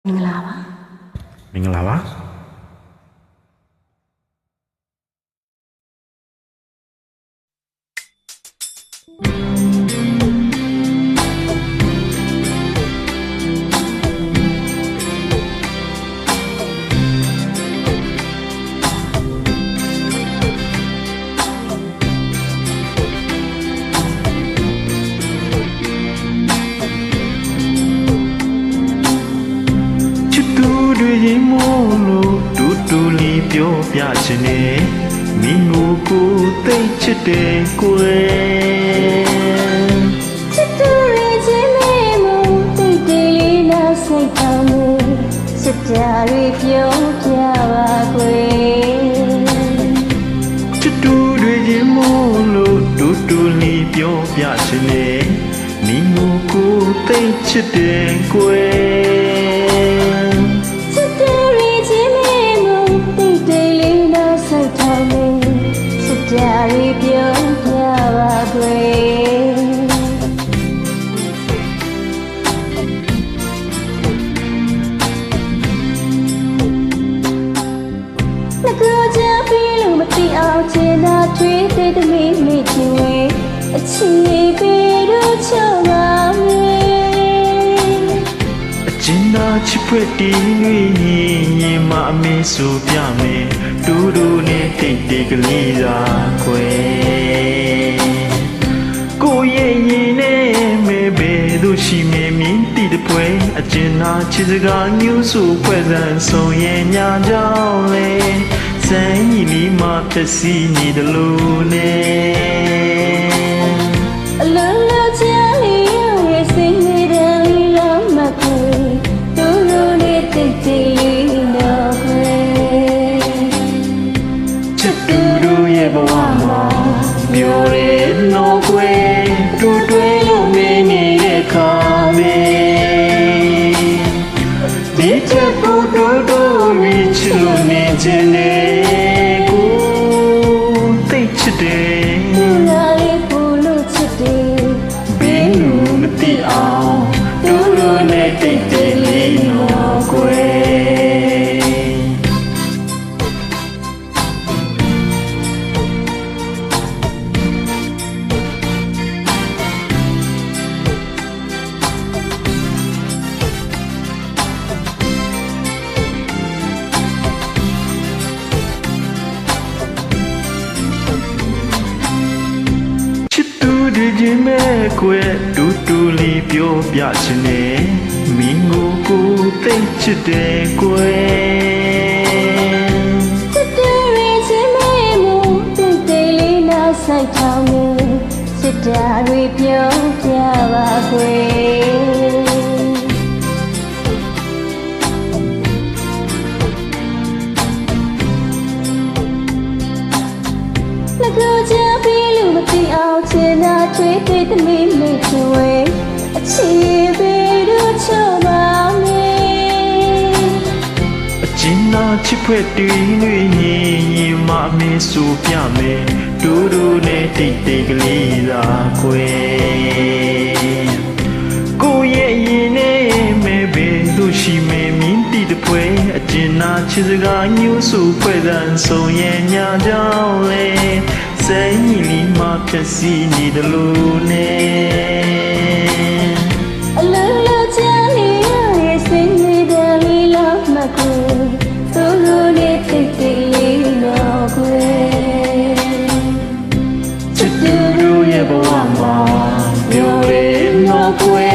မင်္ဂလာပါမင်္ဂလာပါရင်မို့လို့တူလေးပြောပြချင်တယ်မင်းကိုသိချစ်တယ်ကိုယ်ချစ်တူရဲ့ချင်းလေးမို့တိတ်တေးလေးနဲ့စိတ်ကောင်းလို့ချစ်ကြတွေပြောပြပါကွယ်ချစ်တူတွေရင်မို့လို့တူလေးပြောပြချင်တယ်မင်းကိုသိချစ်တယ်ကိုယ်ကြရီပြောပြပါကွယ်ငါကိုချမ်းပြီးလို့မသိအောင်ချင်တာတွေးတဲ့သမီးမိချင်ဝေးအချီပြီးတော့ချောင်းပါမယ်အကျဉ်းသာချစ်ဖွက်တည်၍ရင်မအမေဆိုပြမယ်တူနဲ့တိတ်တိတ်ကလေးသာခွဲကိုရဲ့ရင်နဲ့မဲပဲတို့ရှိမေမြင်တည်တဲ့ပွဲအကျဉ်းသာချစ်စကားညူးဆိုဖွဲ့စံဆုံးရဲ့ညာကြောင်းလေစမ်းကြီးလီမှာဖြစ်စီနေတယ်လို့နဲ့အလုံးလုံးချမ်းလေးရဲ့စိတ်နဲ့တည်းလေးလုံးမခွေတူနဲ့တိတ်တိတ်လေးတော့ခွေဘဝမှာမျိုးရဲနော်ကွယ်တူတွဲလို့မင်းနေတဲ့ခါမေဒီချက်ကိုတို့ဝီချလို့နေခြင်းနဲ့ကိုသိချစ်တယ်လူလာလေးကိုလို့ချစ်တယ်ဘင်းလူမသိအောင်တို့နဲ့တိတ်တိတ်လေးနော်ကွယ်ဒီမဲ့ကွယ်တူလေးပြောပြချင်တယ်မင်းကိုသိချစ်တယ်ကွယ်ချစ်တူရဲ့ချင်းလေးမို့တိတ်တိတ်လေးနဲ့ဆိုင်ထောင်းနေချစ်တာတွေပြောပြပါကွယ်ငါကိုချမ်းပြီးလို့မသိအောင်ချင်တာတွေးတဲ့သမီးမိချင်ဝေးအချီပြီးတော့ချောင်းပါမယ်အကျဉ်းသာချစ်ဖွဲ့တည်၍ရင်မအမေဆိုပြမယ်တို့နဲ့တိတ်တိတ်ကလေးသာခွဲကိုရဲ့ရင်နဲ့မဲပဲတို့ရှိမဲမြင်တည်တဲ့ပွဲအကျဉ်းသာချစ်စကားညူးဆိုဖွဲ့တဲ့ဆုံးရဲ့ညာကြောင်းလေစမ်းကြီးလီမှာဖြစ်စီနေတယ်လို့နဲ့အလုံးလုံးချမ်းလေးရဲ့စိတ်နဲ့တည်းလေးလောက်မှကိုသူတို့နဲ့တိတ်တိတ်လေးတော့ခွေချစ်သူတို့ရဲ့ဘဝမှာမျိုးရဲနော်ခွေ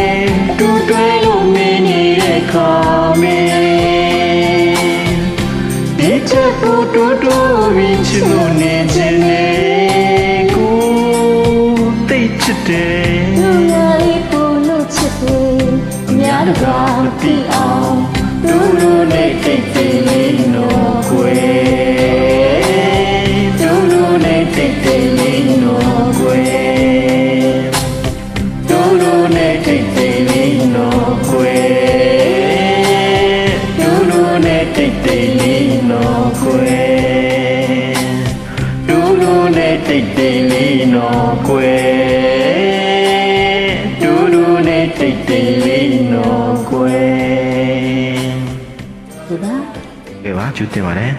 တူတွဲလို့မင်းနေတဲ့ခါမေဒီချက်ကိုတို့ဝီချလို့နေခြင်းနဲ့ချစ်တယ်လူလာလေးကိုလို့ချစ်တယ်အများတကာမသိအောင်တို့နဲ့တိတ်တိတ်လေးနော်ကွယ်တို့နဲ့တိတ်တိတ်လေးနော်ကွယ်တို့နဲ့တိတ်တိတ်လေးနော်ကွယ်တို့နဲ့တိတ်တိတ်လေးနော်ကွယ်တို့နဲ့တိတ်တိတ်လေးနော်ကွယ်တိတ်တိတ်လေးနော်ကွယ် ဒီပါ ကဲပါကျူတင်ပါတယ်